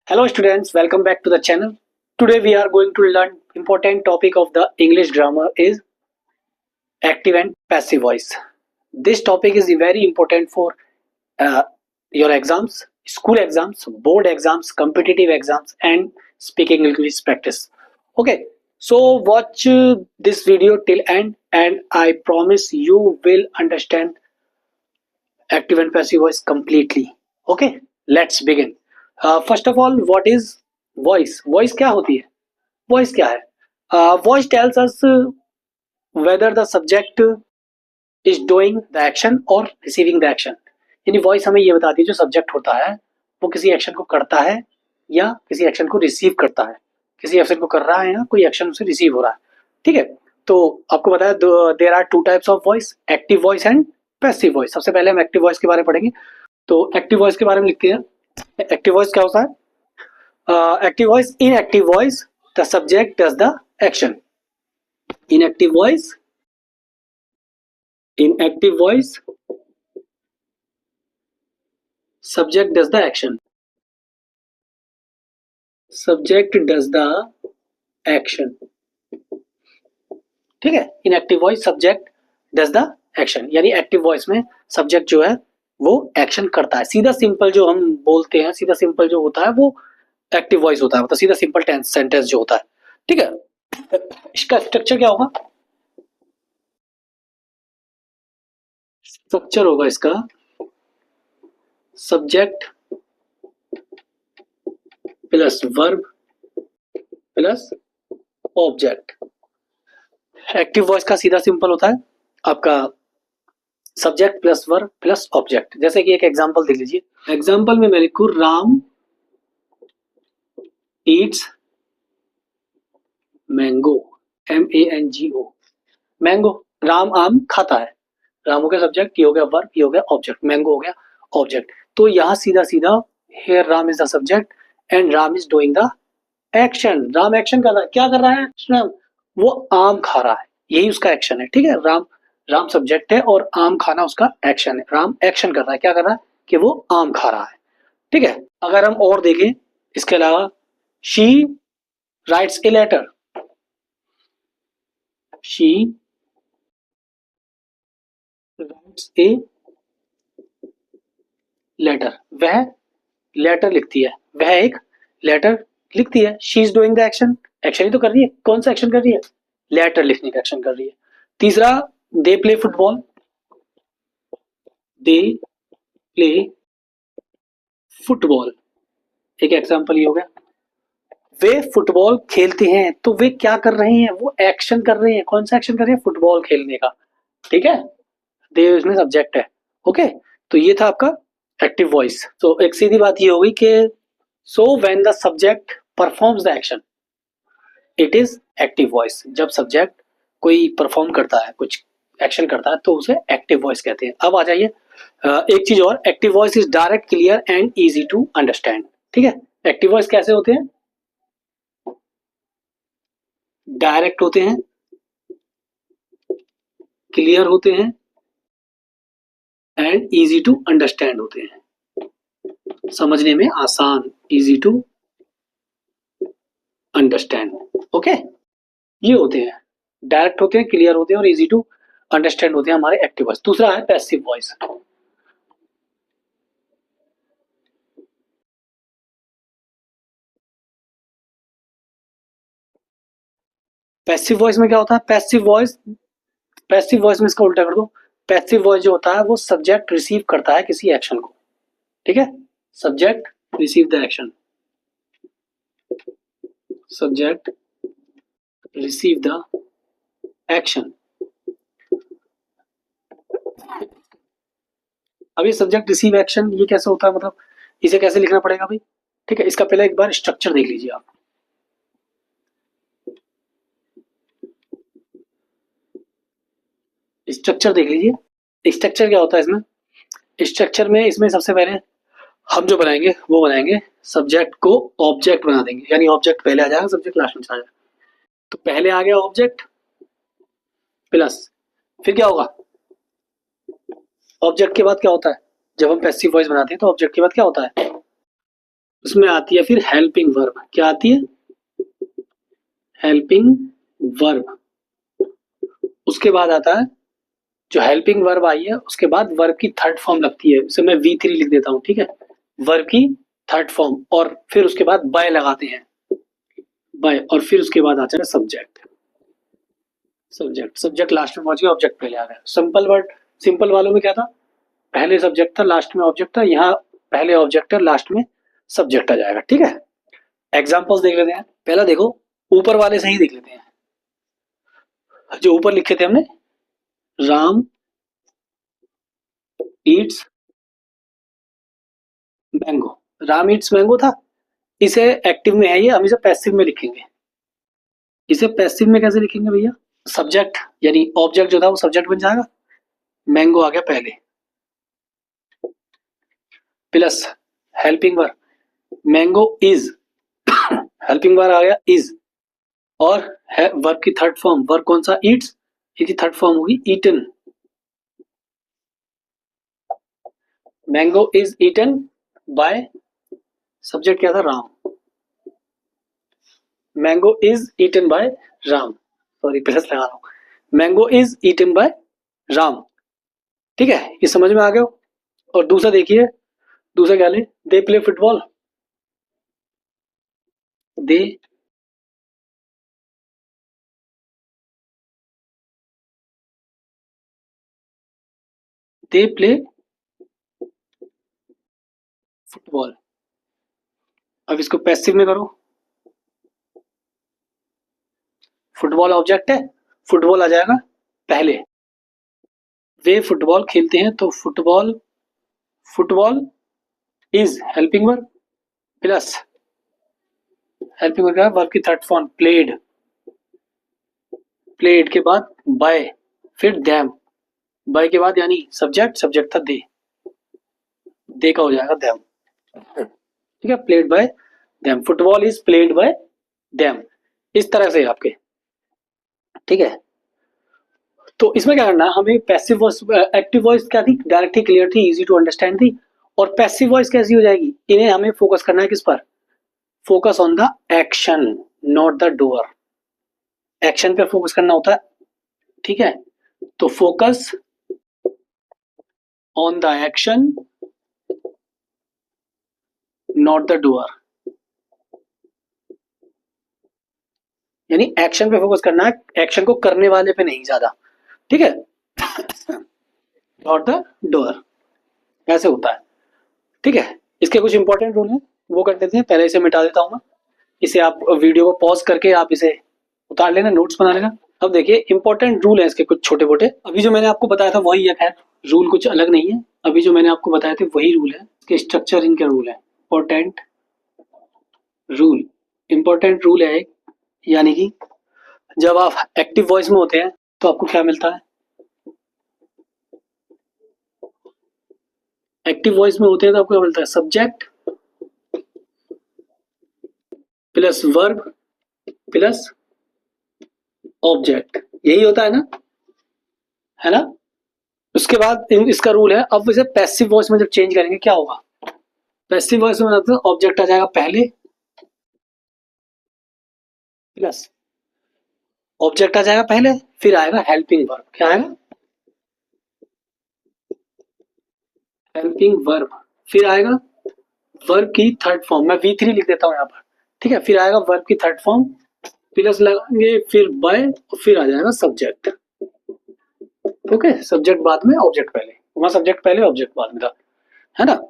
Hello students, welcome back to the channel. Today we are going to learn important topic of the English grammar is active and passive voice. This topic is very important for uh, your exams, school exams, board exams, competitive exams and speaking English practice. Okay, so watch this video till end and I promise you will understand active and passive voice completely. Okay, let's begin. First of all, what is voice? Voice क्या होती है? Voice क्या है? Voice tells us whether the subject is doing the action or receiving the action. यानी voice हमें ये बताती है जो सब्जेक्ट होता है वो किसी एक्शन को करता है या किसी एक्शन को रिसीव करता है, किसी एक्शन को कर रहा है या कोई एक्शन उसे रिसीव हो रहा है. ठीक है, तो आपको बताया there are two types of voice, active voice and passive voice. सबसे पहले हम एक्टिव वॉइस के बारे में पढ़ेंगे. तो एक्टिव वॉइस के बारे में लिखते हैं. एक्टिव वॉइस क्या होता है? Active voice, in active voice the subject does the action. In active voice, in active voice subject does the action. Subject does the action. ठीक है, इन active voice subject does the action, यानी active voice में subject जो है वो action करता है. सीधा सिंपल जो हम बोलते हैं, सीधा सिंपल जो होता है वो एक्टिव वॉइस होता है, मतलब सीधा सिंपल टेंस सेंटेंस जो होता है. ठीक है, इसका स्ट्रक्चर क्या होगा? स्ट्रक्चर होगा इसका subject plus verb plus object. Active voice का सीधा सिंपल होता है आपका subject plus verb plus object. जैसे कि एक एग्जांपल देख लीजिए. एग्जांपल में मैं लिखूं Ram Yeats mango, MANGO, mango. Ram आम खाता है. राम हो गया सब्जेक्ट, ये हो गया वर्ब, ये हो गया ऑब्जेक्ट, मैंगो हो गया ऑब्जेक्ट. तो यहाँ सीधा सीधा here Ram is the subject and Ram is doing the action. Ram action कर रहा है. क्या कर रहा है? राम वो आम खा रहा है, यही उसका एक्शन है. ठीक है, राम सब्जेक्ट है और आम खाना उसका एक्शन है. राम एक्शन कर रहा है. क्या कर रहा है? कि वो आम खा रहा है. ठीक है, अगर हम और देखें इसके अलावा, she writes a letter. She writes a letter. वह लेटर लिखती है, वह एक लेटर लिखती है. She is doing the action. Action ही तो कर रही है. कौन सा एक्शन कर रही है? लेटर लिखने का एक्शन कर रही है. तीसरा, they play football. They play football, एक एग्जांपल ये हो गया. वे फुटबॉल खेलते हैं. तो वे क्या कर रहे हैं? वो एक्शन कर रहे हैं. कौन सा एक्शन कर रहे हैं? फुटबॉल खेलने का. ठीक है, दे इसमें सब्जेक्ट है. ओके, तो ये था आपका एक्टिव वॉइस. तो एक सीधी बात ये होगी कि so when the subject performs the action it is active voice. जब सब्जेक्ट कोई परफॉर्म करता है, कुछ एक्शन करता है, तो उसे एक्टिव वॉइस कहते हैं. अब आ जाइए एक चीज और, active voice is direct, clear and easy to understand. ठीक है, एक्टिव वॉइस कैसे होते हैं? डायरेक्ट होते हैं, क्लियर होते हैं एंड इजी टू अंडरस्टैंड होते हैं. समझने में आसान, इजी टू अंडरस्टैंड. ओके, ये होते हैं, डायरेक्ट होते हैं, क्लियर होते हैं और इजी टू अंडरस्टैंड होते हैं हमारे एक्टिव वॉइस. दूसरा है पैसिव वॉइस. पैसिव वॉइस में क्या होता है? पैसिव वॉइस में इसका उल्टा कर दो. पैसिव वॉइस जो होता है वो सब्जेक्ट रिसीव करता है किसी एक्शन को. ठीक है, subject receive the action. Subject receive the action. अब ये सब्जेक्ट रिसीव एक्शन ये कैसे होता है, मतलब इसे कैसे लिखना पड़ेगा भाई? ठीक है, इसका पहले एक बार स्ट्रक्चर देख लीजिए आप. स्ट्रक्चर देख लीजिए. स्ट्रक्चर क्या होता है इसमें? स्ट्रक्चर में इसमें सबसे पहले हम जो बनाएंगे वो बनाएंगे सब्जेक्ट को ऑब्जेक्ट बना देंगे, यानी ऑब्जेक्ट पहले आ जाएगा, सब्जेक्ट लास्ट में चला जाएगा. तो पहले आ गया ऑब्जेक्ट प्लस, फिर क्या होगा? ऑब्जेक्ट के बाद क्या होता है? जब हम पैसिव वॉइस बनाते हैं तो ऑब्जेक्ट के बाद क्या होता है? उसमें आती है फिर हेल्पिंग वर्ब। क्या आती है? Helping verb. उसके बाद आता है, जो हेल्पिंग वर्ब आई है उसके बाद वर्ब की थर्ड फॉर्म लगती है, उसे मैं V3 लिख देता हूँ, ठीक है। वर्ब की थर्ड फॉर्म, और फिर उसके बाद बाय लगाते हैं, बाय, और फिर उसके बाद आता है सब्जेक्ट। सब्जेक्ट लास्ट में पहुंच गया, ऑब्जेक्ट पहले आ गया। सिंपल वर्ड, सिंपल वालों में क्या था? पहले सब्जेक्ट था, लास्ट में ऑब्जेक्ट था। यहाँ पहले ऑब्जेक्ट है, लास्ट में सब्जेक्ट आ जाएगा, ठीक है। एग्जाम्पल्स देख लेते हैं। पहला देखो, ऊपर वाले से ही देख लेते हैं। जो ऊपर लिखे थे हमने, Ram Yeats mango. Ram Yeats mango था, इसे एक्टिव में है ये, हम इसे पैसिव में लिखेंगे। इसे पैसिव में कैसे लिखेंगे भैया? सब्जेक्ट यानी ऑब्जेक्ट जो था वो सब्जेक्ट बन जाएगा, मैंगो आ गया पहले, plus helping verb mango is, helping verb आ गया इज, और वर्ब की थर्ड फॉर्म, वर्ब कौन सा? ईट्स, इसकी थर्ड फॉर्म होगी eaten. Mango is eaten by, subject क्या था? Ram. Mango is eaten by Ram, sorry plus लगा रहा हूं। Mango is eaten by Ram, ठीक है, ये समझ में आ गया हो। और दूसरा देखिए, दूसरा क्या ले, they play football. They they play football. अब इसको पैसिव में करो, फुटबॉल ऑब्जेक्ट है, फुटबॉल आ जाएगा पहले। वे फुटबॉल खेलते हैं, तो football, football is helping verb, plus helping verb का वर्ब की थर्ड फॉर्म प्लेड, प्लेड के बाद बाय, फिर दैम, बाय के बाद यानी सब्जेक्ट, सब्जेक्ट था दे का हो जाएगा दैम, ठीक है। Played by them, football is played by them, इस तरह से आपके, ठीक है। तो इसमें क्या करना है हमें, पैसिव वॉइस, एक्टिव वॉइस क्या थी? डायरेक्ट थी, क्लियर थी, इजी टू अंडरस्टैंड थी। और पैसिव वॉइस कैसी हो जाएगी? इन्हें हमें फोकस करना है किस पर? Focus on the action, not the doer. Action पे फोकस करना होता है, ठीक है। तो focus on the action not the doer, यानी एक्शन पे फोकस करना है, एक्शन को करने वाले पे नहीं ज्यादा, ठीक है। नॉट द डूअर, ऐसे होता है, ठीक है। इसके कुछ इंपॉर्टेंट रूल हैं, वो कर देते हैं। पहले इसे मिटा देता हूं मैं, इसे आप वीडियो को पॉज करके आप इसे उतार लेना, नोट्स बना लेना। अब देखिए इंपॉर्टेंट रूल है इसके कुछ छोटे मोटे, अभी जो मैंने आपको बताया था वही है, खैर रूल कुछ अलग नहीं है, अभी जो मैंने आपको बताया था वही रूल है, इसके स्ट्रक्चर इनके रूल है। इंपॉर्टेंट रूल, इंपॉर्टेंट रूल है एक, यानी कि जब आप एक्टिव वॉइस में होते हैं तो आपको क्या मिलता है? एक्टिव वॉइस में होते हैं तो आपको क्या मिलता है? Subject plus verb plus object, यही होता है ना। उसके बाद इसका रूल है, अब इसे पैसिव वॉइस में जब चेंज करेंगे क्या होगा? पैसिव वॉइस में मतलब ऑब्जेक्ट आ जाएगा पहले, प्लस ऑब्जेक्ट आ जाएगा पहले, फिर आएगा हेल्पिंग वर्ब। क्या आएगा? हेल्पिंग वर्ब, फिर आएगा वर्ब की थर्ड फॉर्म, मैं V3 लिख देता हूँ यहाँ पर, ठीक है। फिर आएगा वर्ब की थर्ड फॉर्म, प्लस लगाएंगे, फिर बाय, और फिर आ जाएगा सब्जेक्ट, ओके। सब्जेक्ट बाद में, ऑब्जेक्ट पहले, वहां सब्जेक्ट पहले ऑब्जेक्ट बाद में था, है ना।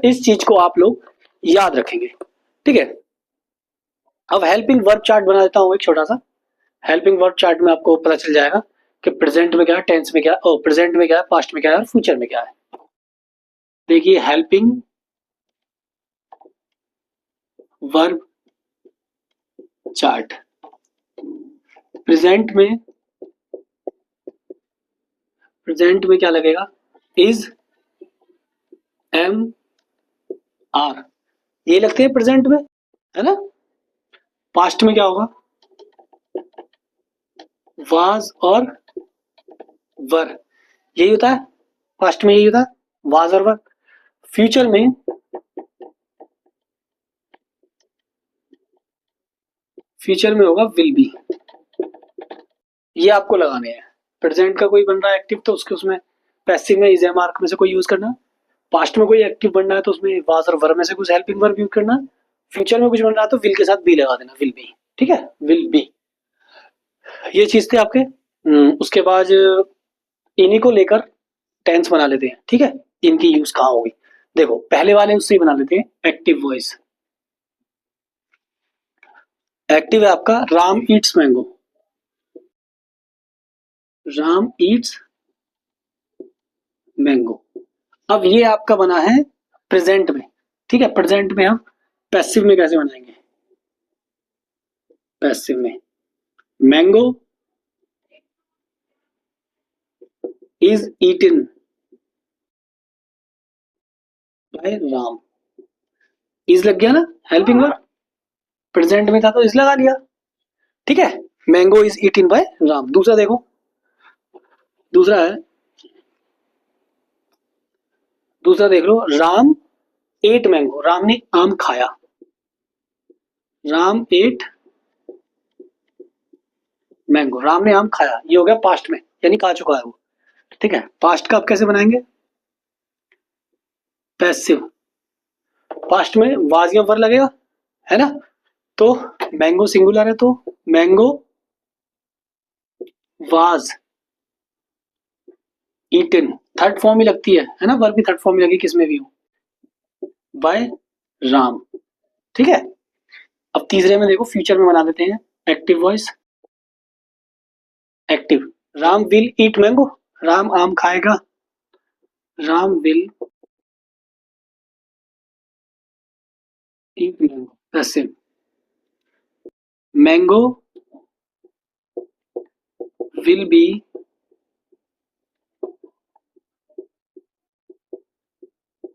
इस चीज को आप लोग याद रखेंगे, ठीक है। अब हेल्पिंग वर्ब चार्ट बना देता हूँ एक छोटा सा। हेल्पिंग वर्ब चार्ट में आपको पता चल जाएगा कि प्रेजेंट में क्या है, टेंस में क्या है, प्रेजेंट में क्या है, पास्ट में क्या है, और फ्यूचर में क्या है। देखिए हेल्पिंग वर्ब चार्ट, प्रेजेंट में, प्रेजेंट में क्या लगेगा? इज, एम, आर, ये लगते हैं प्रेजेंट में, है ना। पास्ट में क्या होगा? वाज और वर, यही होता है, पास्ट में यही होता है, वाज और वर। फ्यूचर में फ्यूचर में होगा विल बी। ये आपको लगाने हैं। प्रेजेंट का कोई बन रहा है एक्टिव तो उसके उसमें पैसिव में इज एम आर्क में से कोई यूज करना। पास्ट में कोई एक्टिव बनना है तो उसमें वाज और वर्ब में से कुछ हेल्पिंग वर्ब यूज करना। फ्यूचर में कुछ बन रहा है तो विल के साथ बी लगा देना, विल बी। ठीक है, विल बी। ये चीज थे आपके। उसके बाद इन्हीं को लेकर टेंस बना लेते हैं। ठीक है, इनकी यूज कहाँ होगी देखो, पहले वाले उससे ही बना लेते हैं। एक्टिव वॉइस एक्टिव है आपका Ram Yeats mango. Ram Yeats mango. अब ये आपका बना है प्रेजेंट में। ठीक है, प्रेजेंट में हम पैसिव में कैसे बनाएंगे। पैसिव में mango is eaten by Ram. Is लग गया ना हेल्पिंग वर्ब, प्रेजेंट में था तो इज लगा लिया। ठीक है, mango is eaten by Ram. दूसरा देखो, दूसरा है, दूसरा देख लो, राम एट मैंगो। राम ने आम खाया। राम एट मैंगो, राम ने आम खाया। ये हो गया पास्ट में, यानी खा चुका है वो। ठीक है, पास्ट का आप कैसे बनाएंगे, पैसिव। पास्ट में वाज या वर लगेगा, है ना। तो मैंगो सिंगुलर है तो mango was eaten, third form ही लगती है ना, वर्ब भी थर्ड फॉर्म ही लगी किसमें भी हो, बाय राम। ठीक है, अब तीसरे में देखो, फ्यूचर में बना देते हैं active voice. Active Ram will eat mango, Ram आम खाएगा। Ram will eat mango. Passive mango will be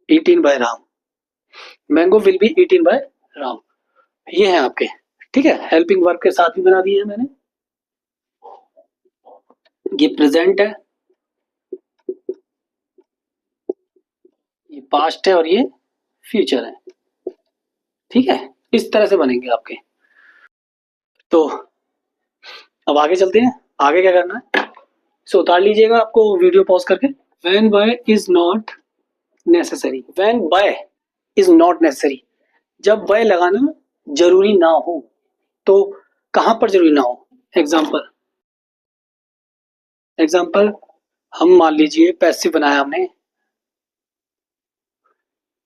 eaten by Ram. Mango will be eaten by Ram. ये है आपके। ठीक है, हेल्पिंग वर्ब के साथ भी बना दिए है मैंने। ये प्रेजेंट है, ये पास्ट है और ये फ्यूचर है। ठीक है, इस तरह से बनेंगे आपके। तो अब आगे चलते हैं। आगे क्या करना है, इसे उतार लीजिएगा आपको वीडियो पॉज करके। When by is not necessary. When by is not necessary, जब बाय लगाना जरूरी ना हो तो कहां पर जरूरी ना हो। एग्जाम्पल, एग्जाम्पल हम मान लीजिए पैसिव बनाया हमने,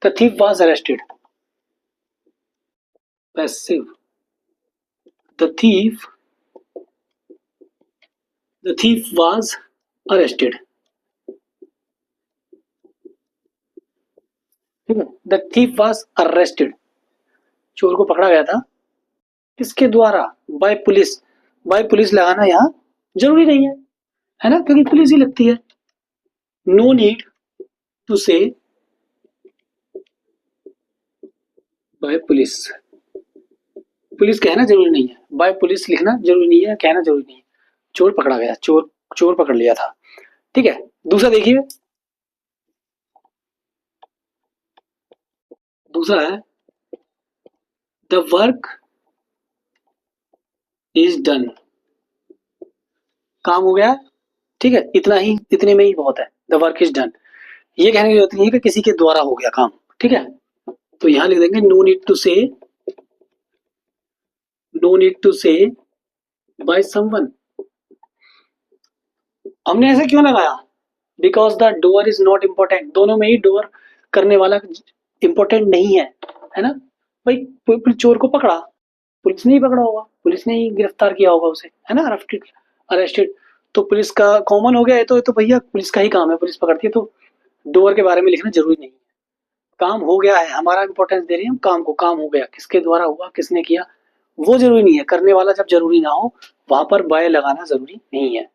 the thief was arrested. Passive, the thief, the thief was arrested. ठीक है, द थीफ वाज अरेस्टेड, चोर को पकड़ा गया था। किसके द्वारा, बाय पुलिस। बाय पुलिस लगाना यहाँ जरूरी नहीं है ना, क्योंकि पुलिस ही लगती है। नो नीड टू से बाय पुलिस। पुलिस कहना जरूरी नहीं है, बाय पुलिस लिखना जरूरी नहीं है, कहना जरूरी नहीं है। चोर पकड़ा गया, चोर, चोर पकड़ लिया था। ठीक है, दूसरा देखिए, दूसरा है द वर्क इज डन। काम हो गया। ठीक है, इतना ही, इतने में ही बहुत है। द वर्क इज डन, ये कहने की जरूरत नहीं है कि किसी के द्वारा हो गया काम। ठीक है, तो यहां लिख देंगे नो नीड टू से, नो नीड टू से बाय समवन। हमने ऐसे क्यों लगाया, because the door is not important. दोनों में ही डोअर करने वाला इम्पोर्टेंट नहीं है ना। भाई चोर को पकड़ा, पुलिस ने ही पकड़ा होगा, पुलिस ने ही गिरफ्तार किया होगा उसे, है ना, अरेस्टेड, अरेस्टेड। तो पुलिस का कॉमन हो गया है, तो भैया पुलिस का ही काम है, पुलिस पकड़ती है। तो डोअर के बारे में लिखना जरूरी नहीं है। काम हो गया है, हमारा इंपॉर्टेंस दे रही है हम काम को। काम हो गया, किसके द्वारा हुआ, किसने किया, वो जरूरी नहीं है। करने वाला जब जरूरी ना हो वहां पर बाय लगाना जरूरी नहीं है।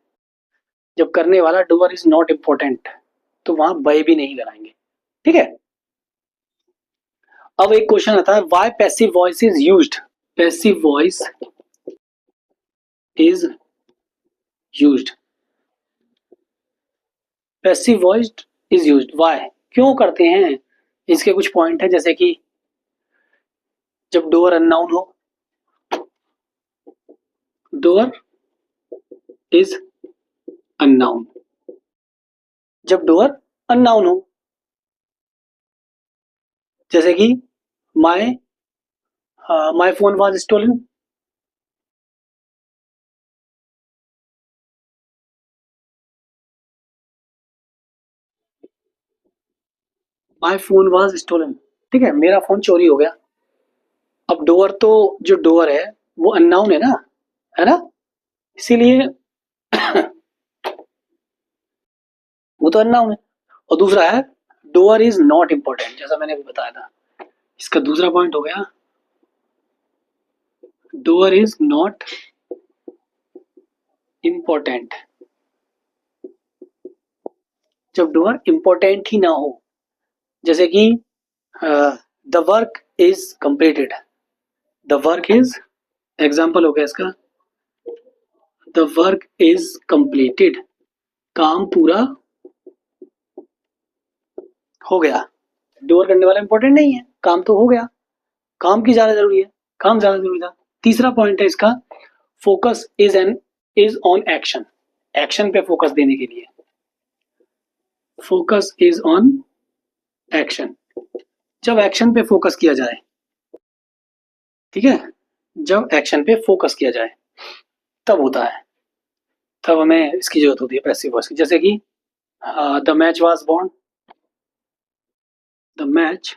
जब करने वाला डूअर इज नॉट इम्पोर्टेंट तो वहां बाय भी नहीं लगाएंगे। ठीक है, अब एक क्वेश्चन आता है, why passive voice is used. Passive voice is used, passive voice is used, why, क्यों करते हैं। इसके कुछ पॉइंट है, जैसे कि जब डोअर अननाउन हो, डोअर इज अननाउन। जब डोअर अननाउन हो, जैसे कि my my phone was stolen. My phone was stolen, ठीक है, मेरा फोन चोरी हो गया। अब डोअर तो, जो डोअर है वो अननाउन है ना, इसीलिए वो तो अननाउन है। और दूसरा है डोअर इज नॉट इम्पोर्टेंट, जैसा मैंने अभी बताया था। इसका दूसरा पॉइंट हो गया डोअर इज नॉट इम्पोर्टेंट। जब डोअर इम्पोर्टेंट ही ना हो, जैसे कि the work is completed, the work is, example हो गया इसका, द वर्क इज कंप्लीटेड, काम पूरा हो गया। डोअर करने वाला इंपॉर्टेंट नहीं है, काम तो हो गया, काम की ज्यादा जरूरी है, काम ज्यादा जरूरी था। तीसरा पॉइंट है इसका, focus is on action, action पे फोकस देने के लिए, फोकस इज ऑन एक्शन। जब एक्शन पे फोकस किया जाए, ठीक है, जब एक्शन पे फोकस किया जाए तब होता है, तब हमें इसकी जरूरत होती है पैसिव वॉइस की। जैसे कि the match was won, the match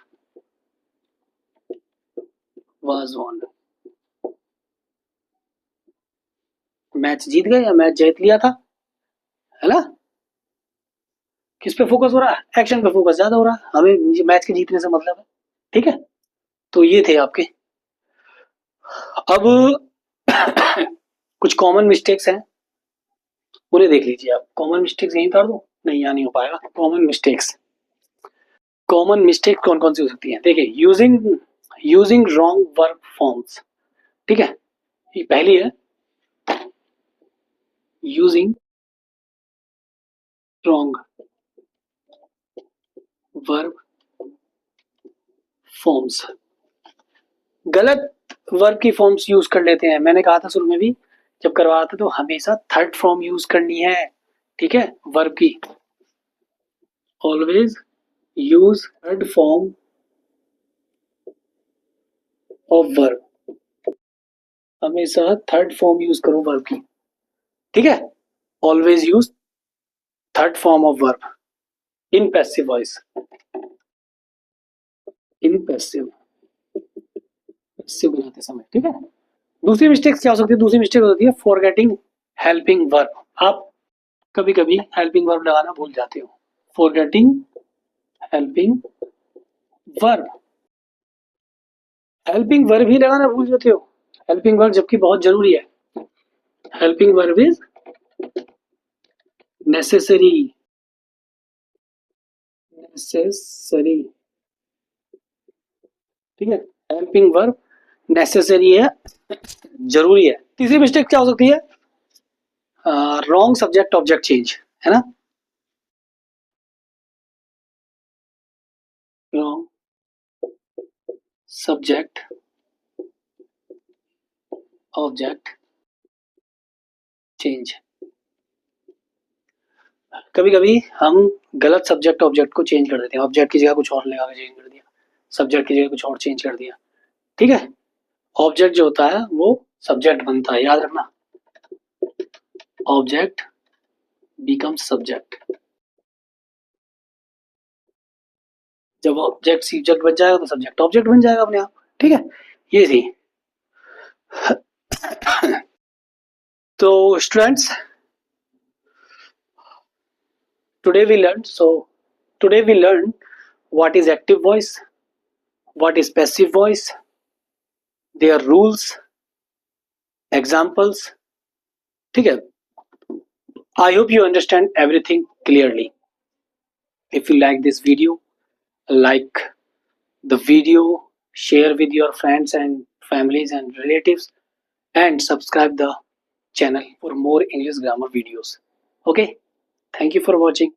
was won, match जीत गए या मैच जीत लिया था, है ना। किस पे फोकस हो रहा है, एक्शन पे फोकस ज्यादा हो रहा है, हमें मैच के जीतने से मतलब है, ठीक है। तो ये थे आपके। अब कुछ कॉमन मिस्टेक्स हैं, उन्हें देख लीजिए आप। कॉमन मिस्टेक्स यहीं कर दो, नहीं यहाँ नहीं हो पाएगा। कॉमन मिस्टेक्स, कॉमन मिस्टेक कौन कौन सी हो सकती है, देखिए, यूजिंग रॉन्ग वर्ब फॉर्म्स, ठीक है, ये पहली है, यूजिंग रॉन्ग वर्ब फॉर्म्स, गलत वर्ब की फॉर्म्स यूज कर लेते हैं। मैंने कहा था शुरू में भी जब करवा रहा था, तो हमेशा थर्ड फॉर्म यूज करनी है, ठीक है, वर्ब की। Always use third form of verb, हमेशा थर्ड फॉर्म यूज करो वर्ब की, ठीक है। Always use third form of verb in passive voice, in passive बनाते समय, ठीक है। दूसरी मिस्टेक क्या हो सकती है, दूसरी मिस्टेक होती है फॉरगेटिंग हेल्पिंग वर्ब। आप कभी कभी हेल्पिंग वर्ब लगाना भूल जाते हो, forgetting helping verb, helping verb ही लगाना भूल जाते हो, हेल्पिंग वर्ब जबकि बहुत जरूरी है। Helping verb is necessary, necessary, ठीक है, हेल्पिंग वर्ब नेसेसरी है, जरूरी है। तीसरी मिस्टेक क्या हो सकती है, रॉन्ग सब्जेक्ट ऑब्जेक्ट चेंज, है ना, रॉन्ग सब्जेक्ट ऑब्जेक्ट चेंज। कभी कभी हम गलत सब्जेक्ट ऑब्जेक्ट को चेंज कर देते हैं, ऑब्जेक्ट की जगह कुछ और लगा के चेंज कर दिया, सब्जेक्ट की जगह कुछ और चेंज कर दिया, ठीक है। ऑब्जेक्ट जो होता है वो सब्जेक्ट बनता है, याद रखना, ऑब्जेक्ट बिकम्स सब्जेक्ट। जब ऑब्जेक्ट सब्जेक्ट बन जाएगा तो सब्जेक्ट ऑब्जेक्ट बन जाएगा अपने आप, ठीक है। ये थी। तो students, today we learned so today we learned what is active voice, what is passive voice, their rules, examples, ठीक है। I hope you understand everything clearly. If you like this video, like the video, share with your friends and families and relatives, and subscribe the channel for more English grammar videos. Okay, thank you for watching.